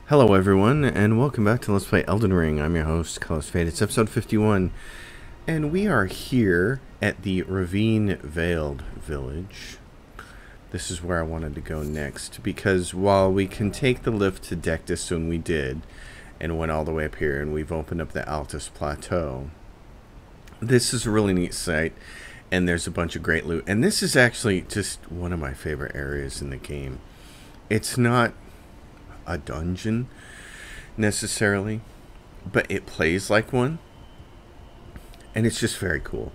Hello everyone, and welcome back to Let's Play Elden Ring. I'm your host, ColorsFade. It's episode 51, and we are here at the Ravine Veiled Village. This is where I wanted to go next, because while we can take the lift to Dectus, when we did, and went all the way up here, and we've opened up the Altus Plateau, this is a really neat site, and there's a bunch of great loot. And this is actually just one of my favorite areas in the game. It's not a dungeon necessarily, but it plays like one, and it's just very cool.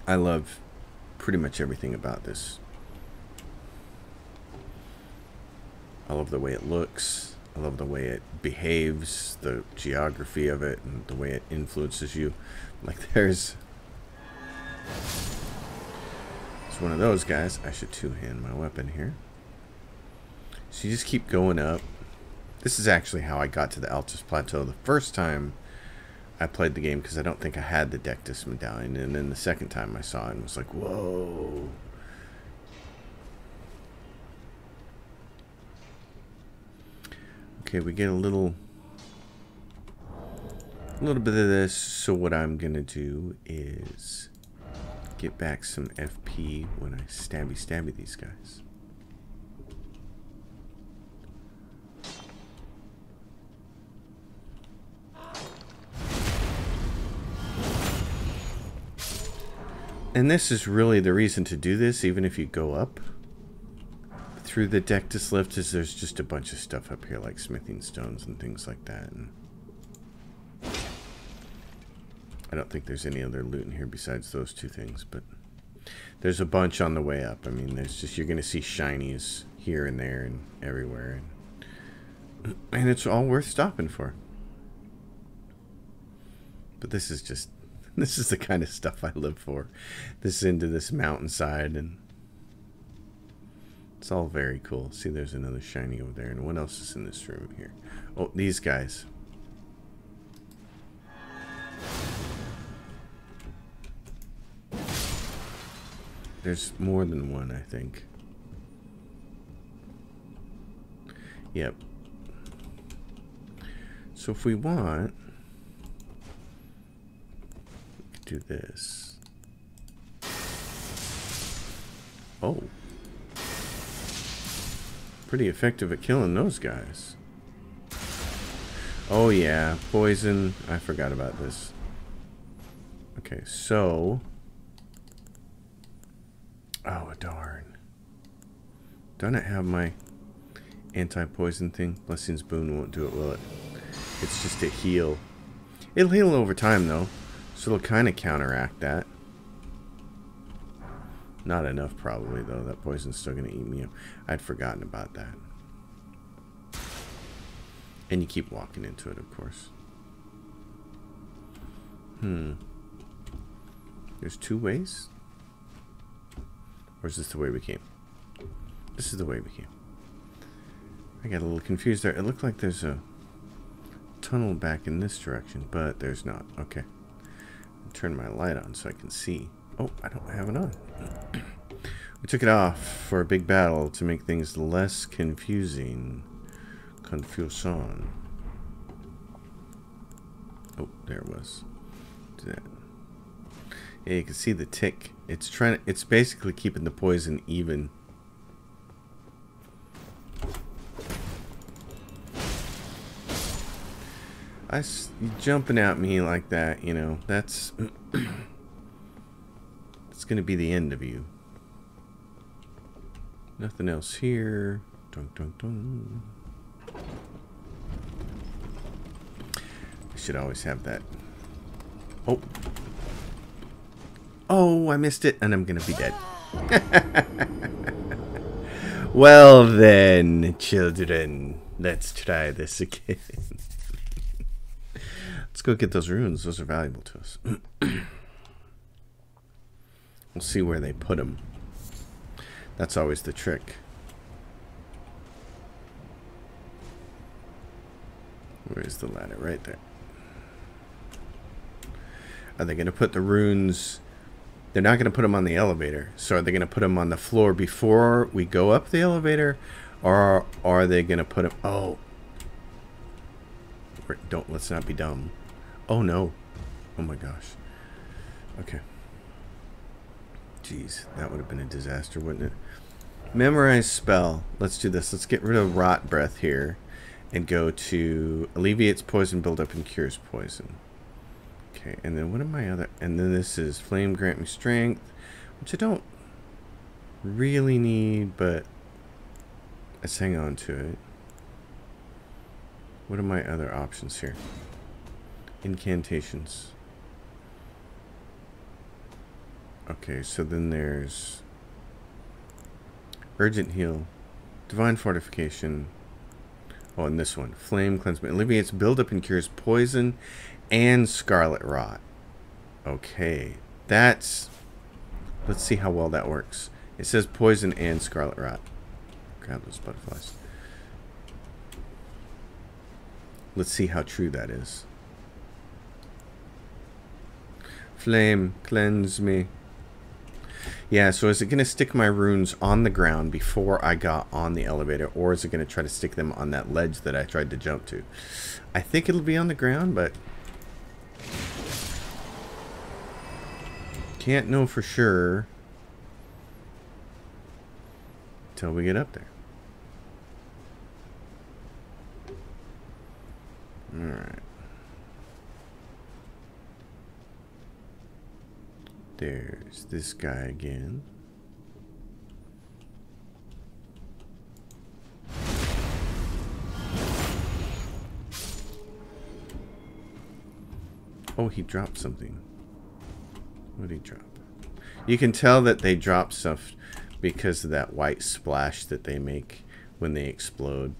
I love pretty much everything about this. I love the way it looks, I love the way it behaves, the geography of it, and the way it influences you. Like there's one of those guys. I should two-hand my weapon here. So you just keep going up. This is actually how I got to the Altus Plateau the first time I played the game, because I don't think I had the Dectus medallion. And then the second time I saw it and was like, whoa. Okay, we get a little bit of this. So what I'm going to do is get back some FP when I stabby these guys. And this is really the reason to do this, even if you go up through the Dectus lift, is there's just a bunch of stuff up here, like smithing stones and things like that. And I don't think there's any other loot in here besides those two things, but there's a bunch on the way up. I mean, there's just, you're going to see shinies here and there and everywhere. And it's all worth stopping for. But this is just... this is the kind of stuff I live for. This into this mountainside, and it's all very cool. See, there's another shiny over there. And what else is in this room here? Oh, these guys. There's more than one, I think. Yep. So if we want... do this. Oh. Pretty effective at killing those guys. Oh yeah, poison. I forgot about this. Okay, so... oh, darn. Don't I have my anti-poison thing? Blessing's Boon won't do it, will it? It's just a heal. It'll heal over time, though. So it'll kind of counteract that. Not enough, probably, though. That poison's still going to eat me up. I'd forgotten about that. And you keep walking into it, of course. There's two ways? Or is this the way we came? This is the way we came. I got a little confused there. It looked like there's a tunnel back in this direction, but there's not. Okay. Turn my light on so I can see. Oh, I don't have it on. We took it off for a big battle to make things less confusing. Confusion. Oh, there it was. Do that. Yeah, you can see the tick. It's trying to, it's basically keeping the poison even. Jumping at me like that, you know, that's it's gonna be the end of you. Nothing else here. Dun, dun, dun. I should always have that. Oh. Oh, I missed it, and I'm gonna be dead. Well then, children, let's try this again. Let's go get those runes. Those are valuable to us. We'll see where they put them. That's always the trick. Where's the ladder? Right there. Are they going to put the runes... they're not going to put them on the elevator. So are they going to put them on the floor before we go up the elevator? Or are they gonna put him? Oh, don't. Let's not be dumb. Oh no. Oh my gosh. Okay. Jeez, that would have been a disaster, wouldn't it? Memorize spell. Let's do this. Let's get rid of rot breath here, and go to alleviates poison buildup and cures poison. Okay, and then what are my other? And then this is flame grant me strength, which I don't really need, but let's hang on to it. What are my other options here? Incantations. Okay, so then there's urgent heal, divine fortification. Oh, and this one, flame cleanse. Alleviates buildup and cures poison and scarlet rot. Okay, that's. Let's see how well that works. It says poison and scarlet rot. Grab those butterflies. Let's see how true that is. Flame, cleanse me. Yeah, so is it going to stick my runes on the ground before I got on the elevator, or is it going to try to stick them on that ledge that I tried to jump to? I think it'll be on the ground, but can't know for sure until we get up there. Alright. There's this guy again. Oh, he dropped something. What did he drop? You can tell that they drop stuff because of that white splash that they make when they explode,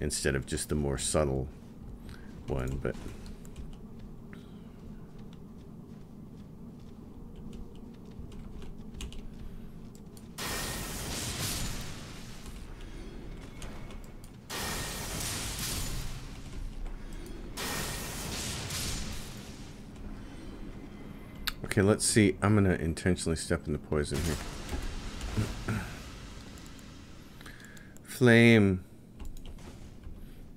instead of just the more subtle one, but okay, let's see. I'm gonna intentionally step in the poison here. Flame,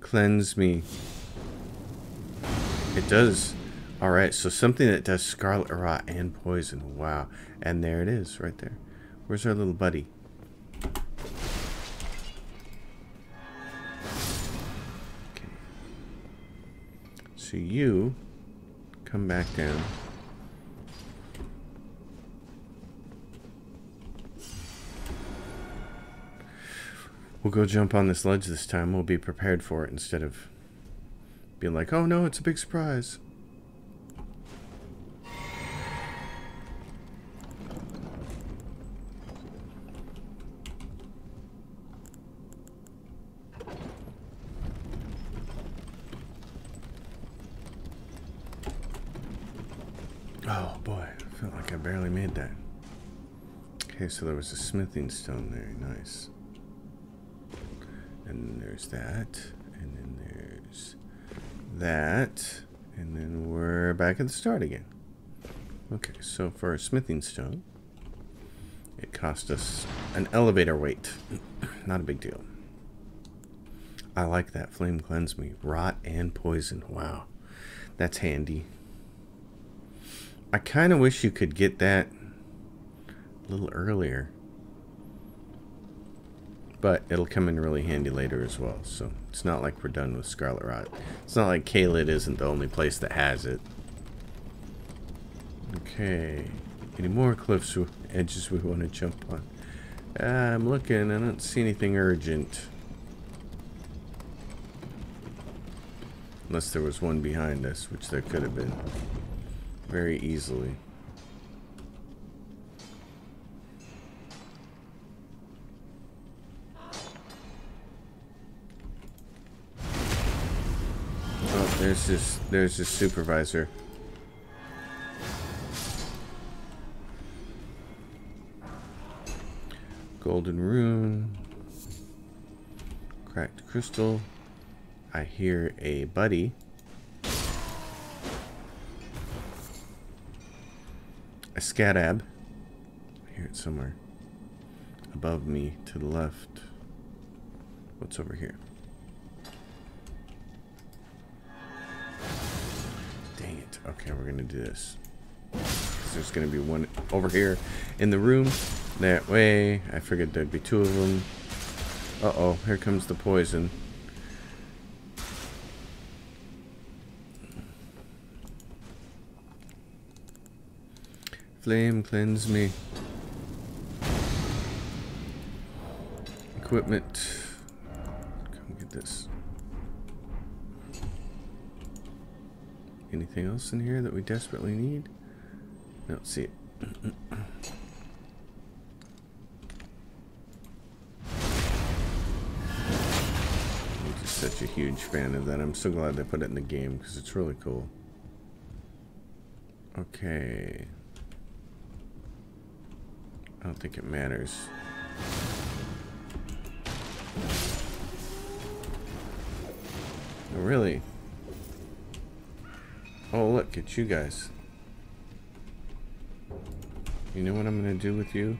cleanse me. It does. Alright, so something that does scarlet rot and poison. Wow. And there it is, right there. Where's our little buddy? Okay. So you come back down. We'll go jump on this ledge this time. We'll be prepared for it instead of being like, oh no, it's a big surprise. Oh boy, I felt like I barely made that. Okay, so there was a smithing stone there. Nice. And then there's that. And then there's that. And then we're back at the start again. Okay, so for a smithing stone, it cost us an elevator weight. Not a big deal. I like that. Flame cleanse me. Rot and poison. Wow. That's handy. I kind of wish you could get that a little earlier. But it'll come in really handy later as well. So it's not like we're done with Scarlet Rot. It's not like Caelid isn't the only place that has it. Okay. Any more cliffs or edges we want to jump on? I'm looking. I don't see anything urgent. Unless there was one behind us, which there could have been. Very easily. Oh, there's this supervisor. Golden rune. Cracked crystal. I hear a buddy. A scatab. I hear it somewhere above me to the left. What's over here? Dang it. Okay, we're gonna do this. There's gonna be one over here in the room. That way. I figured there'd be two of them. Uh-oh, here comes the poison. Flame cleanse me. Equipment. Come get this. Anything else in here that we desperately need? Don't see it. I'm just such a huge fan of that. I'm so glad they put it in the game because it's really cool. Okay. I don't think it matters. Oh, really? Oh, look at you guys. You know what I'm gonna do with you?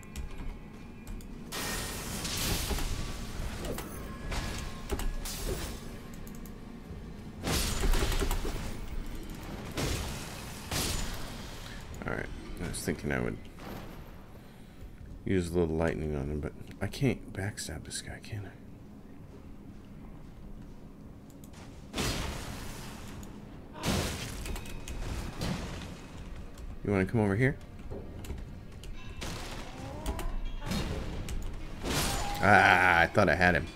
Alright, I was thinking I would use a little lightning on him, but I can't backstab this guy, can I? You want to come over here? Ah, I thought I had him.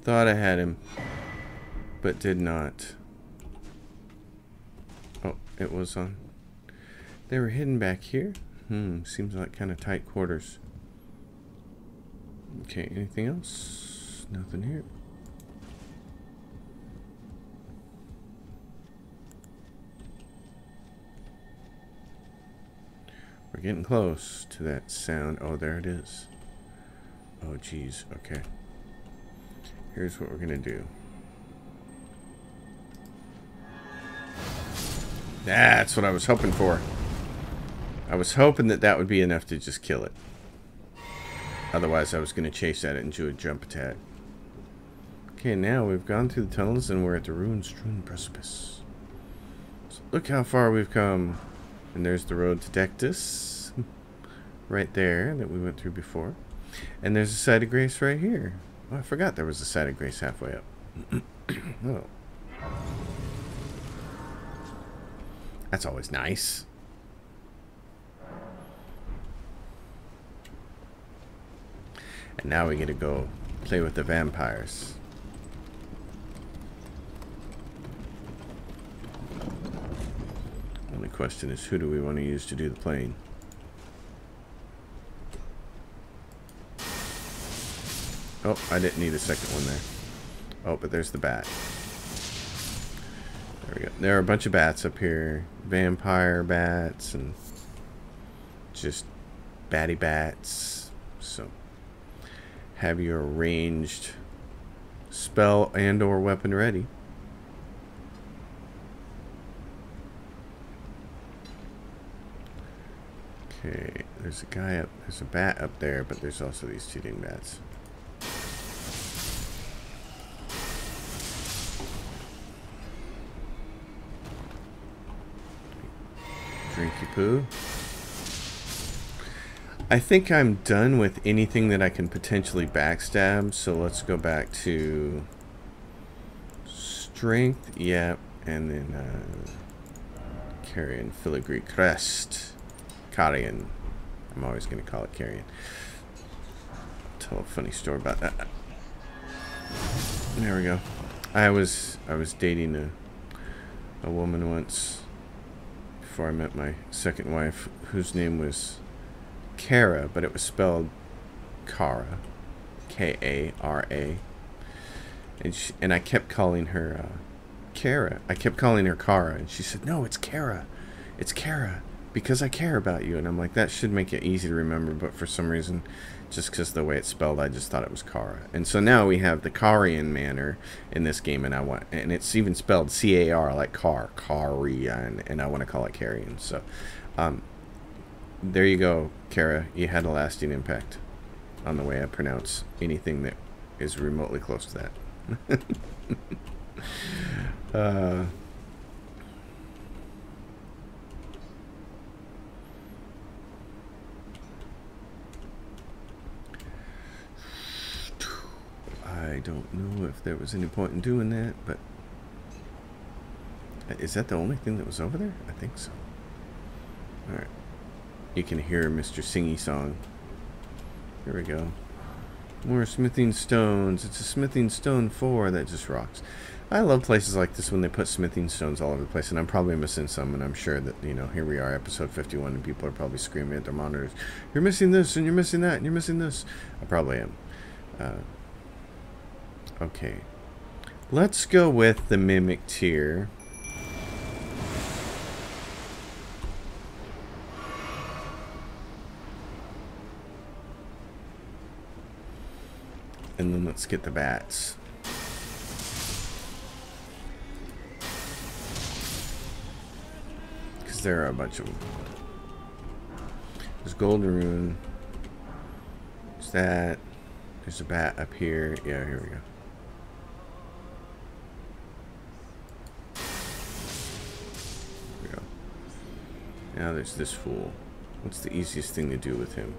Thought I had him, but did not. Oh, it was on. They were hidden back here? Seems like kind of tight quarters. Okay, anything else? Nothing here. We're getting close to that sound. Oh, there it is. Oh, geez. Okay. Here's what we're going to do. That's what I was hoping for. I was hoping that that would be enough to just kill it. Otherwise, I was going to chase at it and do a jump attack. Okay, now we've gone through the tunnels and we're at the Ruin-Strewn Precipice. So look how far we've come. And there's the road to Dectus. Right there that we went through before. And there's a site of grace right here. Oh, I forgot there was a site of grace halfway up. Oh. That's always nice. And now we get to go play with the vampires. Only question is, who do we want to use to do the playing? Oh, I didn't need a second one there. Oh, but there's the bat. There we go. There are a bunch of bats up here. Vampire bats and just batty bats. So have your ranged spell and or weapon ready. Okay, there's a guy up, there's a bat up there, but there's also these cheating bats. Drinky poo. I think I'm done with anything that I can potentially backstab, so let's go back to strength, yep, and then carrion filigree crest. Carrion. I'm always going to call it carrion. I'll tell a funny story about that. There we go. I was dating a woman once before I met my second wife, whose name was Kara, but it was spelled Kara, K-A-R-A, and I kept calling her Kara. I kept calling her Kara, and she said, "No, it's Kara. It's Kara. Because I care about you." And I'm like, that should make it easy to remember, but for some reason, just because the way it's spelled, I just thought it was Kara. And so now we have the Carian manor in this game, and it's even spelled C-A-R, like Carian, and I want to call it Carrion. So, there you go, Kara. You had a lasting impact on the way I pronounce anything that is remotely close to that. I don't know if there was any point in doing that, but is that the only thing that was over there? I think so. Alright. You can hear Mr. Singy Song. Here we go. More smithing stones. It's a smithing stone 4 that just rocks. I love places like this when they put smithing stones all over the place, and I'm probably missing some, and I'm sure that, you know, here we are, episode 51, and people are probably screaming at their monitors, you're missing this, and you're missing that, and you're missing this. I probably am. Okay. Let's go with the Mimic tier. And then let's get the bats. Because there are a bunch of them. There's Golden Rune. There's that. There's a bat up here. Yeah, here we go. Here we go. Now there's this fool. What's the easiest thing to do with him?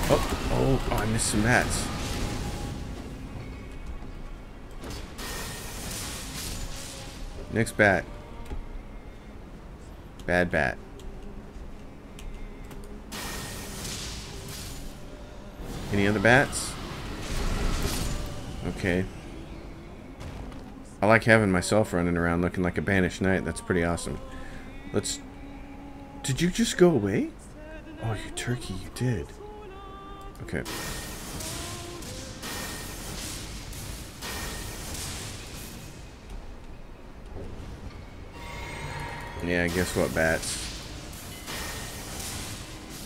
Oh, I missed some bats. Next bat. Bad bat. Any other bats? Okay. I like having myself running around looking like a banished knight. That's pretty awesome. Let's... Did you just go away? Oh, you turkey, you did. Okay. Yeah, guess what, bats?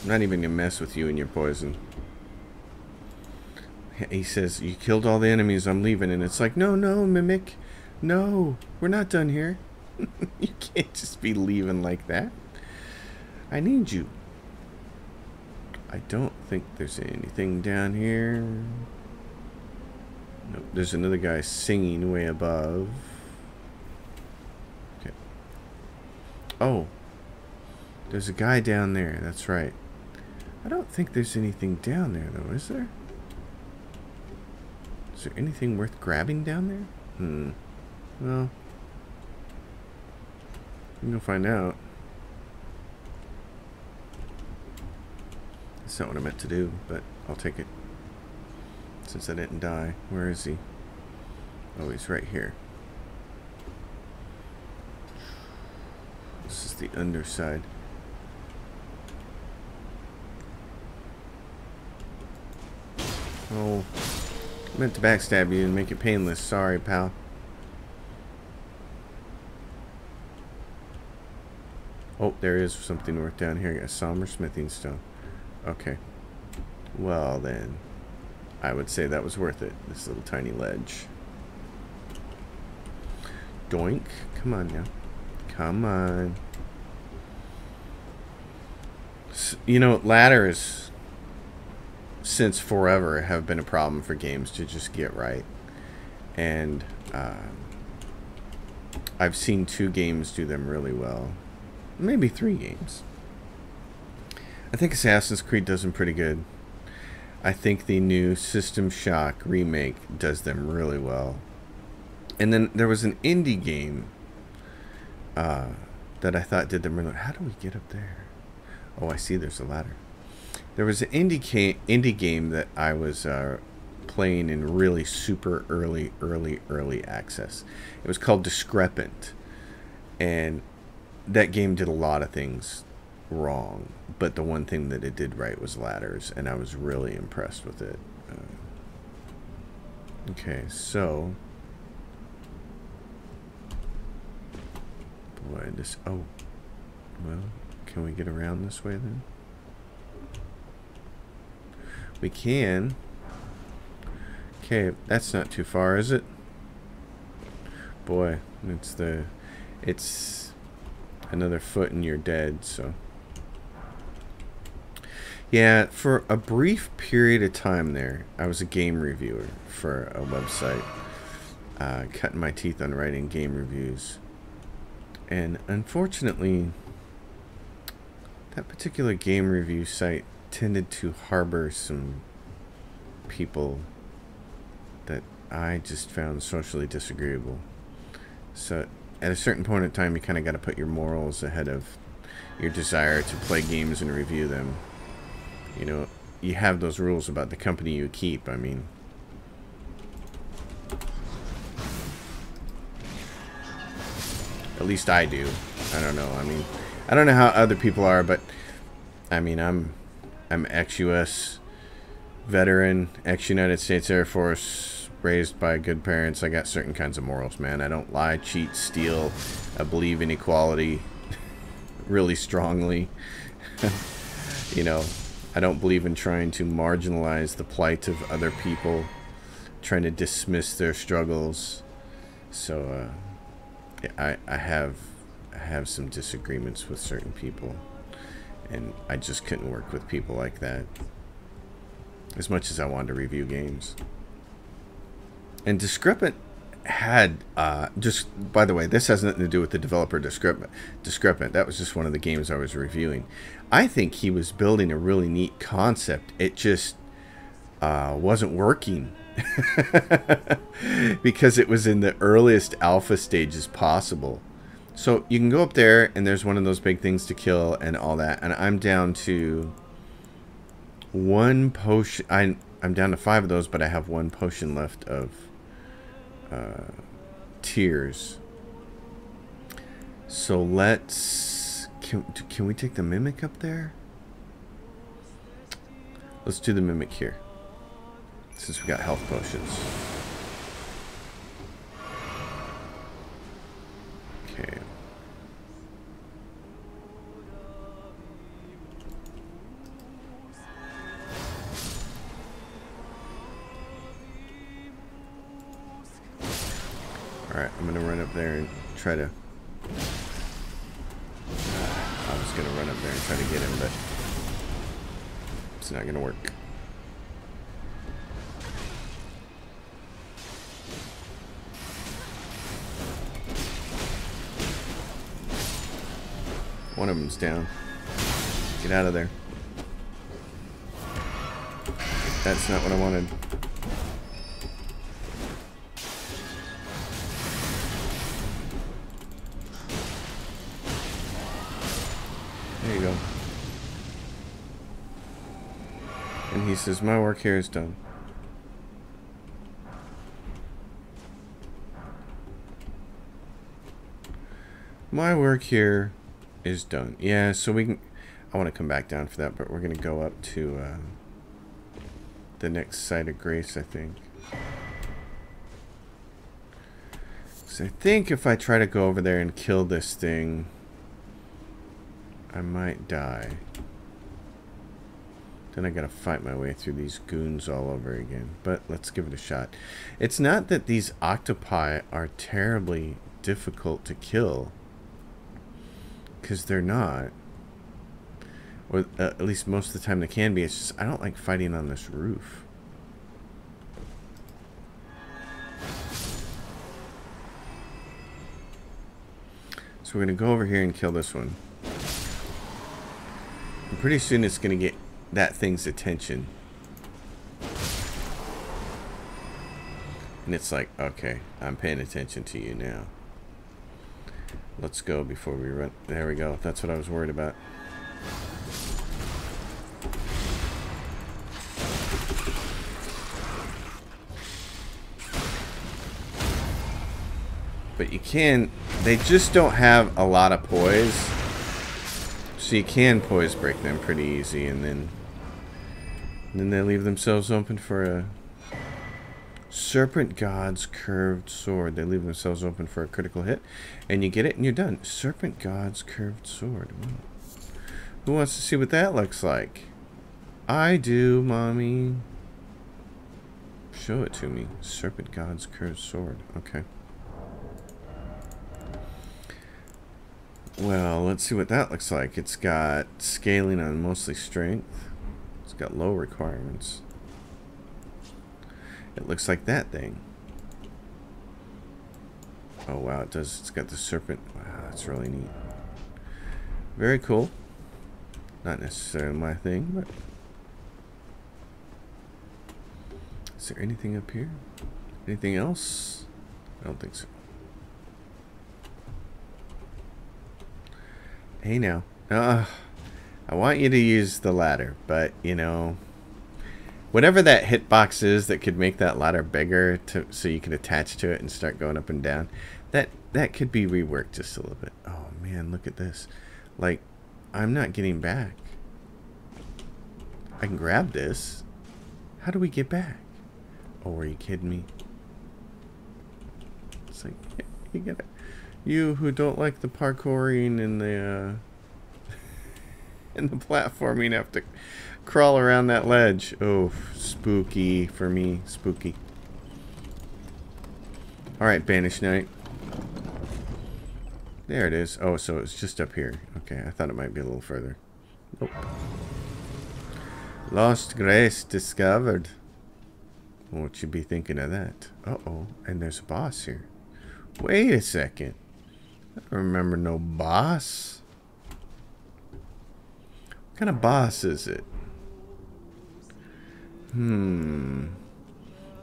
I'm not even gonna mess with you and your poison. He says, you killed all the enemies, I'm leaving. And it's like, no, Mimic. No, we're not done here. You can't just be leaving like that. I need you. I don't think there's anything down here. Nope, there's another guy singing way above. Okay. Oh, there's a guy down there. That's right. I don't think there's anything down there, though, is there? Is there anything worth grabbing down there? Well, we'll find out. That's not what I meant to do, but I'll take it. Since I didn't die. Where is he? Oh, he's right here. This is the underside. Oh, I meant to backstab you and make it painless. Sorry, pal. Oh, there is something worth down here. A somber smithing stone. Okay. Well, then, I would say that was worth it. This little tiny ledge. Doink. Come on now. Come on. You know, ladders, since forever, have been a problem for games to just get right. And I've seen 2 games do them really well. Maybe 3 games. I think Assassin's Creed does them pretty good. I think the new System Shock remake does them really well. And then there was an indie game that I thought did them really well. How do we get up there? Oh, I see there's a ladder. There was an indie game that I was playing in really super early access. It was called Discrepant. And that game did a lot of things wrong, but the one thing that it did right was ladders, and I was really impressed with it. Okay, so boy, this... Oh, well, can we get around this way then? We can. Okay, that's not too far, is it? Boy, it's another foot and you're dead, so... Yeah, for a brief period of time there, I was a game reviewer for a website, cutting my teeth on writing game reviews. And unfortunately, that particular game review site tended to harbor some people that I just found socially disagreeable. So at a certain point in time, you kind of got to put your morals ahead of your desire to play games and review them. You know, you have those rules about the company you keep. I mean, at least I do. I don't know. I mean, I don't know how other people are, but I mean, I'm ex-US veteran, ex-United States Air Force, raised by good parents. I got certain kinds of morals, man. I don't lie, cheat, steal. I believe in equality really strongly. You know, I don't believe in trying to marginalize the plight of other people, trying to dismiss their struggles. So yeah, I have some disagreements with certain people, and I just couldn't work with people like that as much as I wanted to review games. And Discrepant had just, by the way, this has nothing to do with the developer Discrepant. That was just one of the games I was reviewing. I think he was building a really neat concept. It just wasn't working because it was in the earliest alpha stages possible. So you can go up there and there's one of those big things to kill and all that, and I'm down to one potion. I'm down to 5 of those, but I have 1 potion left of tears. So let's can we take the mimic up there? Let's do the mimic here, since we got health potions. Okay. Alright, I'm gonna run up there and try to... I was gonna run up there and try to get him, but it's not gonna work. One of them's down. Get out of there. That's not what I wanted. There you go. And he says, my work here is done. My work here is done. Yeah, so we can... I want to come back down for that, but we're going to go up to the next site of grace, I think. So I think if I try to go over there and kill this thing, I might die. Then I gotta fight my way through these goons all over again. But let's give it a shot. It's not that these octopi are terribly difficult to kill, because they're not. Or at least most of the time they can be. It's just I don't like fighting on this roof. So we're gonna go over here and kill this one. And pretty soon it's gonna get that thing's attention. And it's like, okay, I'm paying attention to you now. Let's go before we run. There we go. That's what I was worried about. But you can, they just don't have a lot of poise. So you can poise break them pretty easy, and then they leave themselves open for a Serpent God's Curved Sword. They leave themselves open for a critical hit, and you get it and you're done. Serpent God's Curved Sword. Ooh. Who wants to see what that looks like? I do, mommy. Show it to me. Serpent God's Curved Sword. Okay. Well, let's see what that looks like. It's got scaling on mostly strength. It's got low requirements. It looks like that thing. Oh wow, it does. It's got the serpent. Wow, that's really neat. Very cool. Not necessarily my thing, but... Is there anything up here? Anything else? I don't think so. Hey now. I want you to use the ladder, but, you know... Whatever that hitbox is that could make that ladder bigger so you can attach to it and start going up and down, that could be reworked just a little bit. Oh man, look at this. Like, I'm not getting back. I can grab this. How do we get back? Oh, are you kidding me? It's like, yeah, you get it. You who don't like the parkouring and the and the platforming have to crawl around that ledge. Oh, spooky for me. Spooky. Alright, Banished Knight. There it is. Oh, so it's just up here. Okay, I thought it might be a little further. Nope. Lost Grace discovered. What you be thinking of that? Uh-oh. And there's a boss here. Wait a second. I don't remember no boss. What kind of boss is it?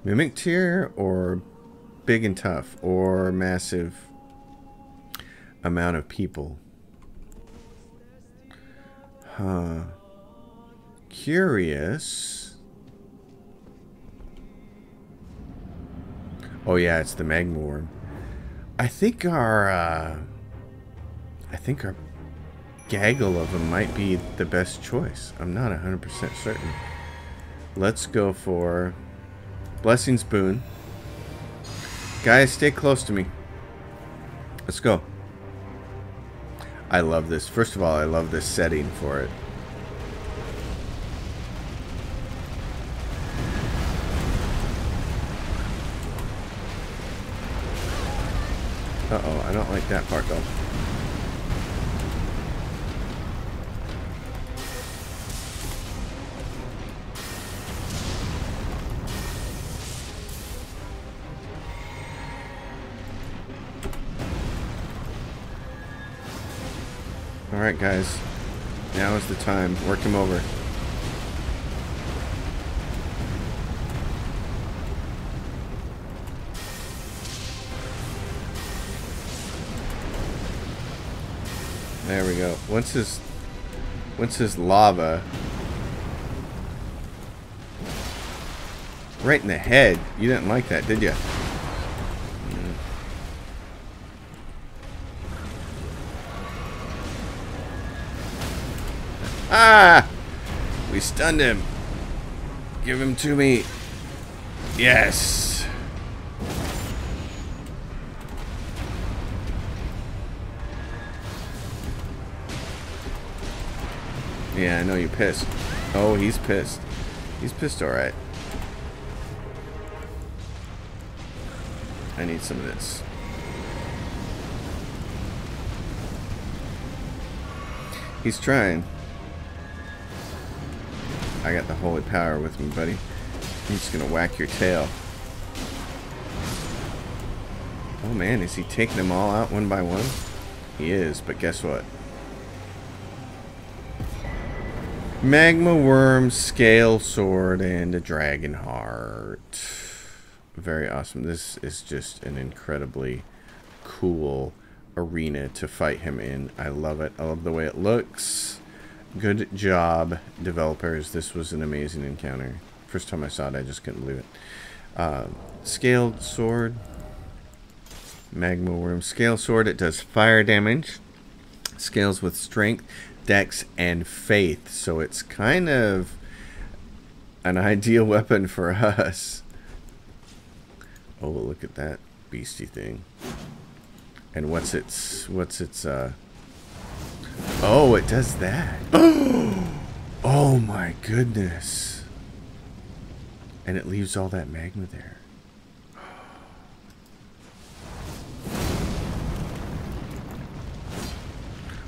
Mimic tier or big and tough or massive amount of people? Huh. Curious. Oh yeah, it's the magma worm. I think our gaggle of them might be the best choice. I'm not 100% certain. Let's go for Blessing's Boon. Guys, stay close to me. Let's go. I love this. First of all, I love this setting for it. Uh-oh, I don't like that part though. Alright guys, now is the time. Work him over. There we go. Once his lava right in the head. You didn't like that, did you? Ah! We stunned him. Give him to me. Yes. Yeah, I know you're pissed. Oh, he's pissed. He's pissed, alright. I need some of this. He's trying. I got the holy power with me, buddy. I'm just gonna whack your tail. Oh man, is he taking them all out one by one? He is, but guess what? Magma worm, scale sword, and a dragon heart. Very awesome. This is just an incredibly cool arena to fight him in. I love it. I love the way it looks. Good job, developers. This was an amazing encounter. First time I saw it, I just couldn't believe it. Scaled sword. Magma worm. Scale sword. It does fire damage. Scales with strength, dex, and faith. So it's kind of an ideal weapon for us. Oh, look at that beastie thing. And what's its oh, it does that. Oh my goodness. And it leaves all that magma there.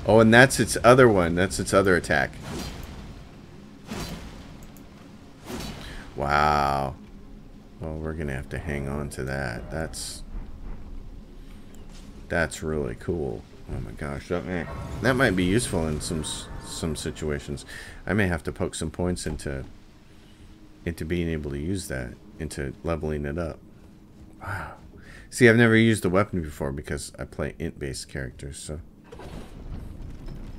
Oh, and that's its other one. That's its other attack. we're gonna have to hang on to that. That's really cool. Oh my gosh, that might be useful in some situations. I may have to poke some points into being able to use that, into leveling it up. Wow. See, I've never used the weapon before because I play int-based characters, so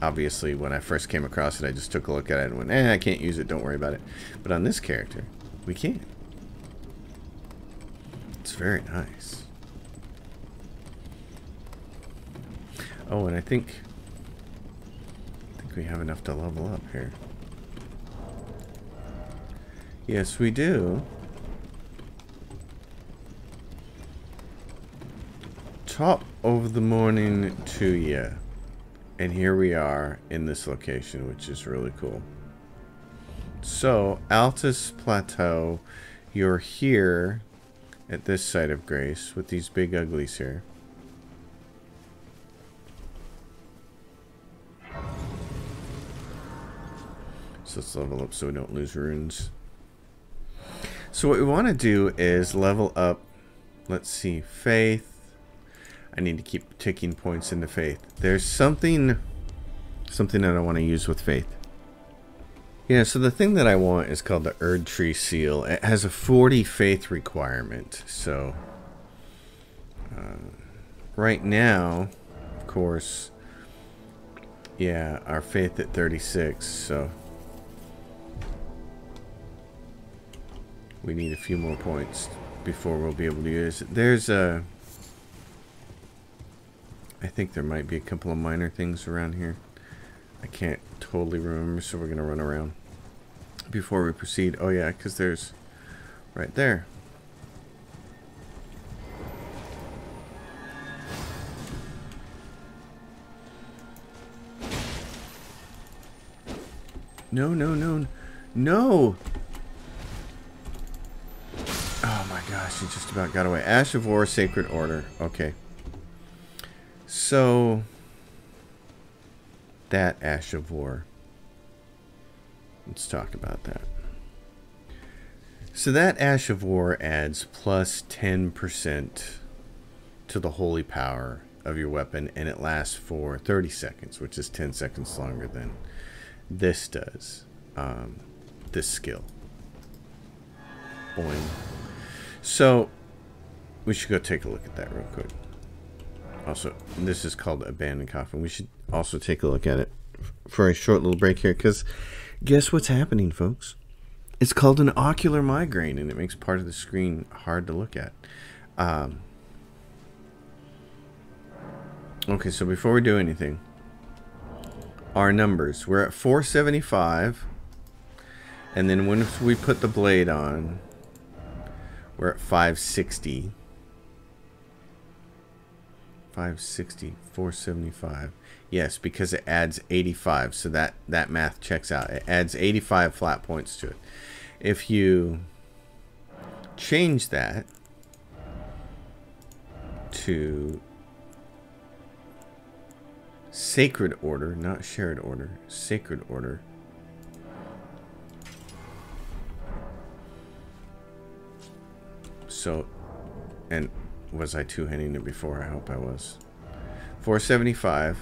obviously when I first came across it, I just took a look at it and went, I can't use it, don't worry about it. But on this character, we can. It's very nice. Oh, and I think we have enough to level up here. Yes, we do. Top of the morning to you. And here we are in this location, which is really cool. So, Altus Plateau, you're here at this site of grace with these big uglies here. So let's level up so we don't lose runes. So what we want to do is level up, let's see, faith. I need to keep ticking points into faith. There's something that I want to use with faith. Yeah, so the thing that I want is called the Erd Tree Seal. It has a 40 faith requirement. So right now, of course, yeah, our faith at 36. So we need a few more points before we'll be able to use it. There's a... I think there might be a couple of minor things around here. I can't totally remember, so we're going to run around before we proceed. Oh yeah, because there's right there. No, no, no, no! Oh my gosh, he just about got away. Ash of War, Sacred Order. Okay. So, that Ash of War. Let's talk about that. So that Ash of War adds plus 10% to the holy power of your weapon, and it lasts for 30 seconds, which is 10 seconds longer than this does. This skill. Boing. So, we should go take a look at that real quick. Also, this is called Abandoned Coffin. We should also take a look at it for a short little break here, because guess what's happening, folks? It's called an ocular migraine, and it makes part of the screen hard to look at. Okay, so before we do anything, our numbers. We're at 475, and then when we put the blade on, we're at 560. 560, 475. Yes, because it adds 85, so that math checks out. It adds 85 flat points to it. If you change that to Sacred Order, not Shared Order, Sacred Order. So, and was I two-handing it before? I hope I was. 475.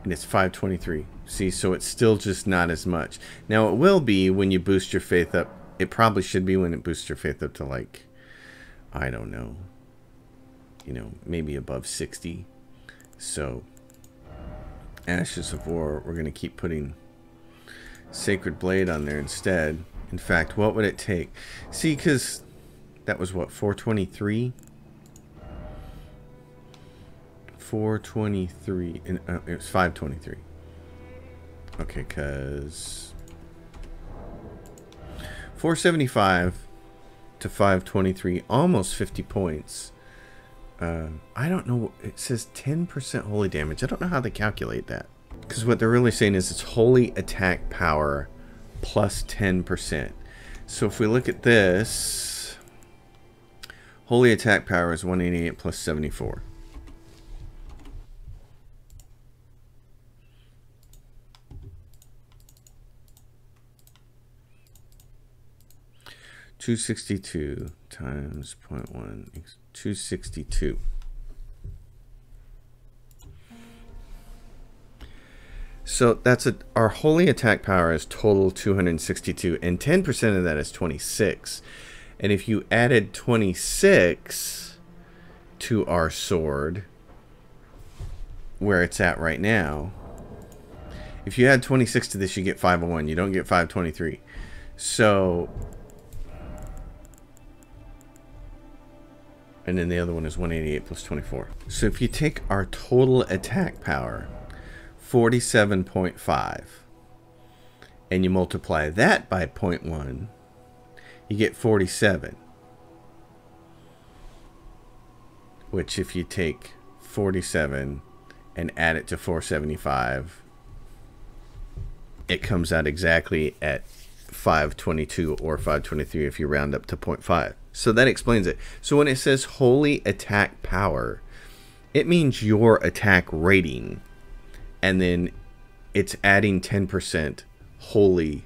And it's 523. See, so it's still just not as much. Now, it will be when you boost your faith up. It probably should be when it boosts your faith up to, like, I don't know. You know, maybe above 60. So, Ashes of War, we're going to keep putting Sacred Blade on there instead. In fact, what would it take? See, because that was what, 423? 423. And, it was 523. Okay, because 475 to 523, almost 50 points. I don't know. It says 10% holy damage. I don't know how they calculate that. Because what they're really saying is it's holy attack power plus 10%. So if we look at this, holy attack power is 188 plus 74. 262 times 0.1 equals 262. So that's our holy attack power is total 262, and 10% of that is 26. And if you added 26 to our sword, where it's at right now, if you add 26 to this, you get 501. You don't get 523. So, and then the other one is 188 plus 24. So if you take our total attack power, 47.5, and you multiply that by 0.1, you get 47. Which, if you take 47 and add it to 475, it comes out exactly at 522 or 523 if you round up to 0.5. So that explains it. So when it says holy attack power, it means your attack rating, and then it's adding 10% holy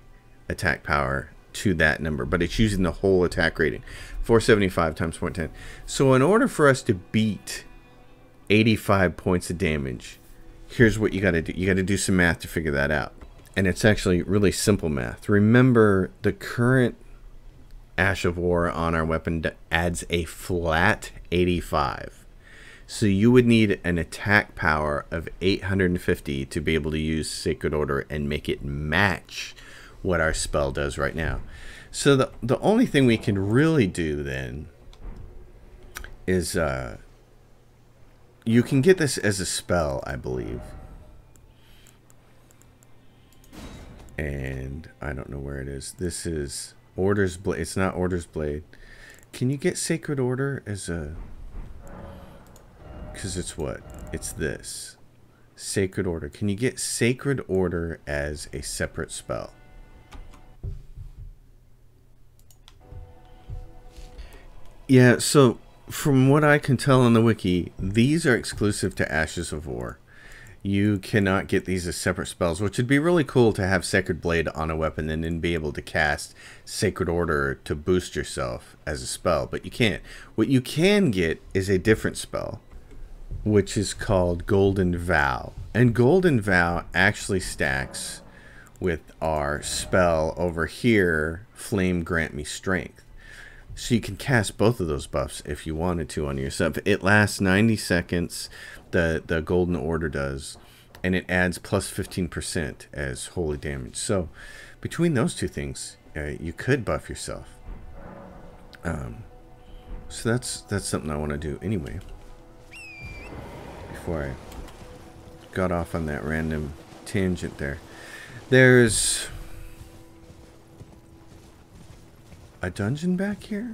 attack power to that number, but it's using the whole attack rating, 475 times 0.10. So in order for us to beat 85 points of damage, here's what you got to do. You got to do some math to figure that out. And it's actually really simple math. Remember, the current Ash of War on our weapon adds a flat 85. So you would need an attack power of 850 to be able to use Sacred Order and make it match what our spell does right now. So the only thing we can really do then is you can get this as a spell, I believe. And I don't know where it is. This is Order's Blade. It's not Order's Blade. Can you get Sacred Order as a... Because it's what? It's this. Sacred Order. Can you get Sacred Order as a separate spell? Yeah, so from what I can tell on the wiki, these are exclusive to Ashes of War. You cannot get these as separate spells, which would be really cool to have Sacred Blade on a weapon and then be able to cast Sacred Order to boost yourself as a spell, but you can't. What you can get is a different spell, which is called Golden Vow. And Golden Vow actually stacks with our spell over here, Flame Grant Me Strength. So you can cast both of those buffs if you wanted to on yourself. It lasts 90 seconds, the Golden Order does, and it adds plus 15% as holy damage. So between those two things, you could buff yourself. So that's something I want to do anyway. Before I got off on that random tangent there. There's a dungeon back here,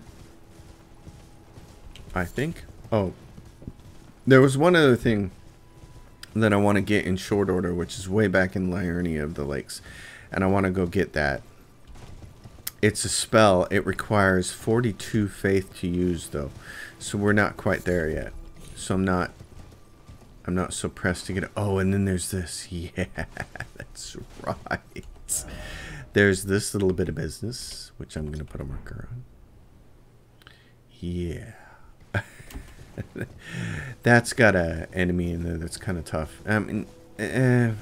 I think. Oh, there was one other thing that I want to get in short order, which is way back in Liurnia of the Lakes, and I want to go get that. It's a spell. It requires 42 faith to use, though, so we're not quite there yet. So I'm not so pressed to get it. Oh, and then there's this. Yeah, that's right. There's this little bit of business, which I'm going to put a marker on. Yeah. That's got a enemy in there that's kind of tough. I mean, I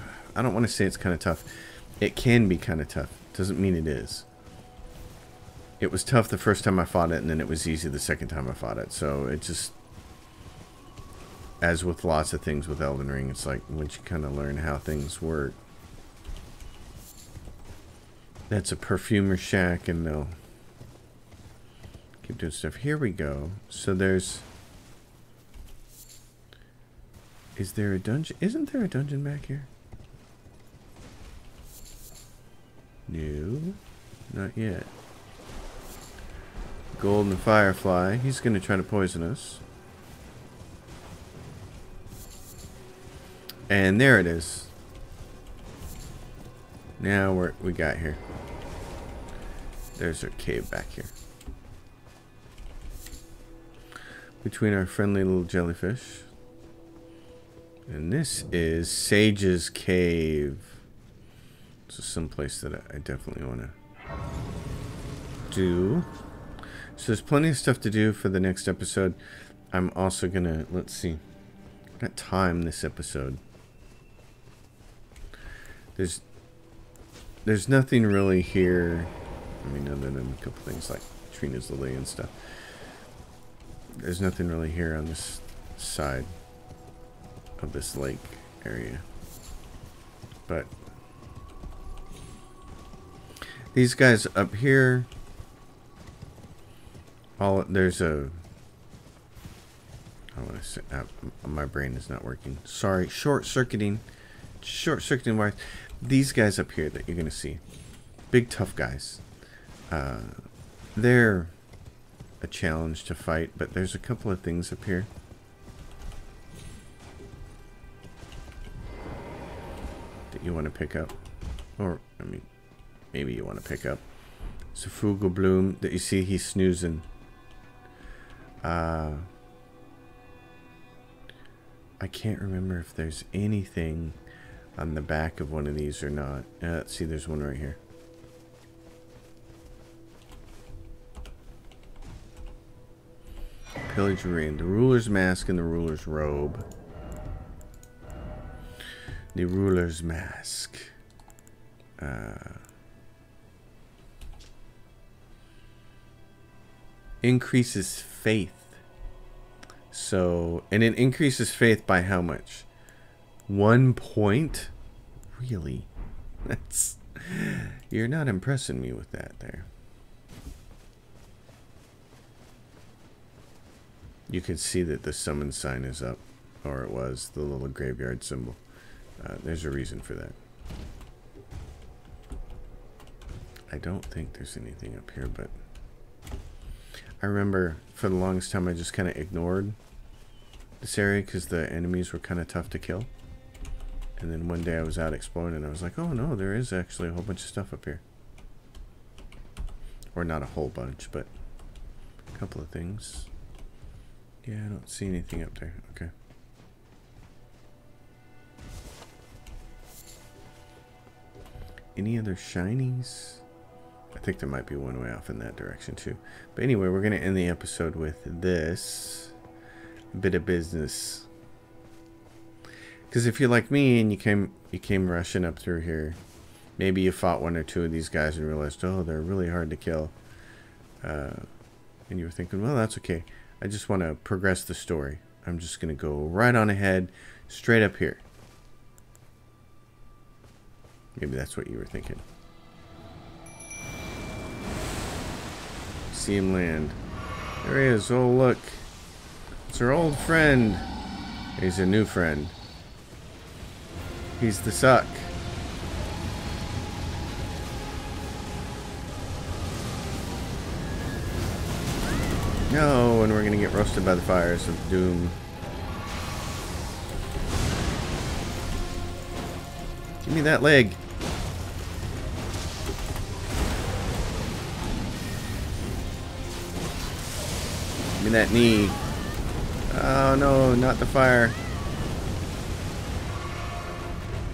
don't want to say it's kind of tough. It can be kind of tough. Doesn't mean it is. It was tough the first time I fought it, and then it was easy the second time I fought it. So it just, as with lots of things with Elden Ring, it's like once you kind of learn how things work. That's a perfumer shack, and they'll keep doing stuff. Here we go. So there's... Is there a dungeon? Isn't there a dungeon back here? No, not yet. Golden Firefly. He's going to try to poison us. And there it is. Now we got here. There's our cave back here. Between our friendly little jellyfish. And this is Sage's Cave. This is some place that I definitely want to do. So there's plenty of stuff to do for the next episode. I'm also gonna, let's see, I got time this episode. There's nothing really here. I mean, other than a couple things like Trina's Lily and stuff. There's nothing really here on this side of this lake area. But these guys up here, there's a, I want to say, my brain is not working. Sorry, short-circuiting wires. These guys up here that you're going to see, big tough guys. They're a challenge to fight, but there's a couple of things up here. That you want to pick up. Or, I mean, maybe you want to pick up. Safuga Bloom that you see he's snoozing. I can't remember if there's anything on the back of one of these or not. Let's see, there's one right here. Pillage Ruin, the ruler's mask and the ruler's robe. The ruler's mask. Increases faith. So, and it increases faith by how much? 1 point? Really? That's... You're not impressing me with that there. You can see that the summon sign is up. Or it was, the little graveyard symbol. There's a reason for that. I don't think there's anything up here, but... I remember for the longest time I just kind of ignored this area because the enemies were kind of tough to kill. And then one day I was out exploring and I was like, oh no, there is actually a whole bunch of stuff up here. Or not a whole bunch, but a couple of things. Yeah, I don't see anything up there. Okay. Any other shinies? I think there might be one way off in that direction too. But anyway, we're going to end the episode with this bit of business. Because if you're like me and you came rushing up through here, maybe you fought one or two of these guys and realized, oh, they're really hard to kill. And you were thinking, well, that's okay. I just want to progress the story. I'm just going to go right on ahead, straight up here. Maybe that's what you were thinking. See him land. There he is. Oh, look. It's our old friend. He's a new friend. He's the suck. No, and we're gonna get roasted by the fires of doom. Give me that leg. Give me that knee. Oh no, not the fire.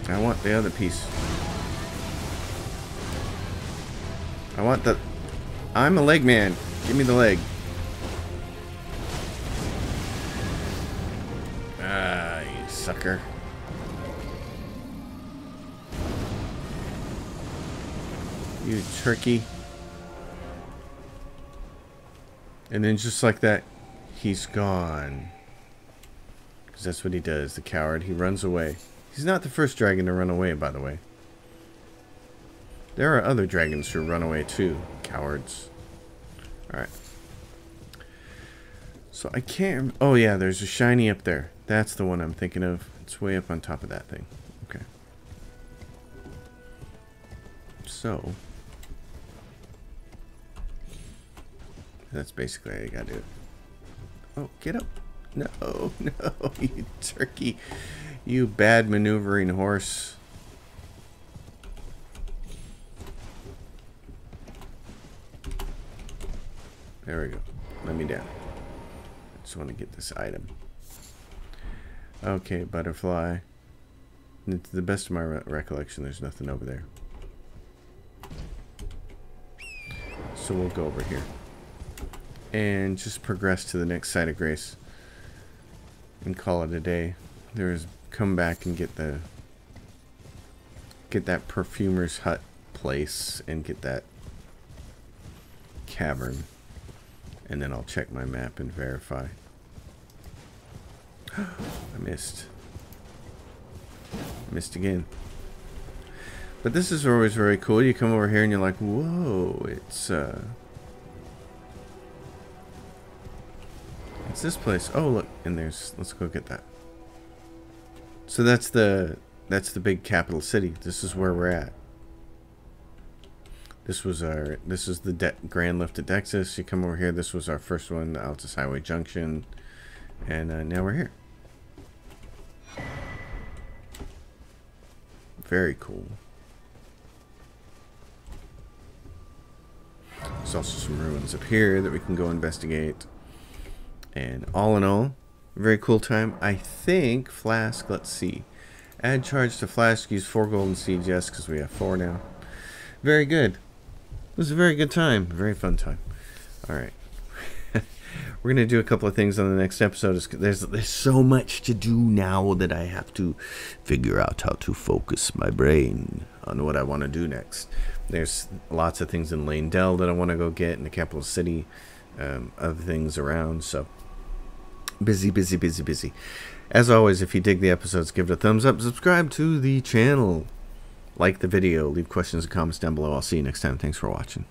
I want the other piece. I want the... I'm a leg man. Give me the leg. Ah, you sucker. You turkey. And then just like that, he's gone. Because that's what he does, the coward. He runs away. He's not the first dragon to run away, by the way. There are other dragons who run away too. Cowards. Alright. So I can't... Oh yeah, there's a shiny up there. That's the one I'm thinking of. It's way up on top of that thing. Okay. So... that's basically how you gotta do it. Oh, get up. No, no, you turkey. You bad maneuvering horse. There we go. Let me down. I just want to get this item. Okay, butterfly. And to the best of my recollection, there's nothing over there. So we'll go over here. and just progress to the next site of grace and call it a day. There's come back and get that perfumer's hut place and get that cavern, and then I'll check my map and verify. I missed again. But this is always very cool. You come over here and you're like, whoa, it's this place. Oh, look, and let's go get that. So that's the big capital city. This is where we're at. This is the Grand Lift at Dexus. You come over here. This was our first one, the Altus Highway Junction, and now we're here. Very cool. There's also some ruins up here that we can go investigate. And all in all, very cool time. I think Flask, let's see. Add charge to Flask, use 4 golden seeds, yes, because we have 4 now. Very good. It was a very good time. Very fun time. Alright. We're going to do a couple of things on the next episode. There's so much to do now that I have to figure out how to focus my brain on what I want to do next. There's lots of things in Lane Dell that I want to go get in the capital city. Other things around. So busy. As always, if you dig the episodes, give it a thumbs up. Subscribe to the channel. Like the video. Leave questions and comments down below. I'll see you next time. Thanks for watching.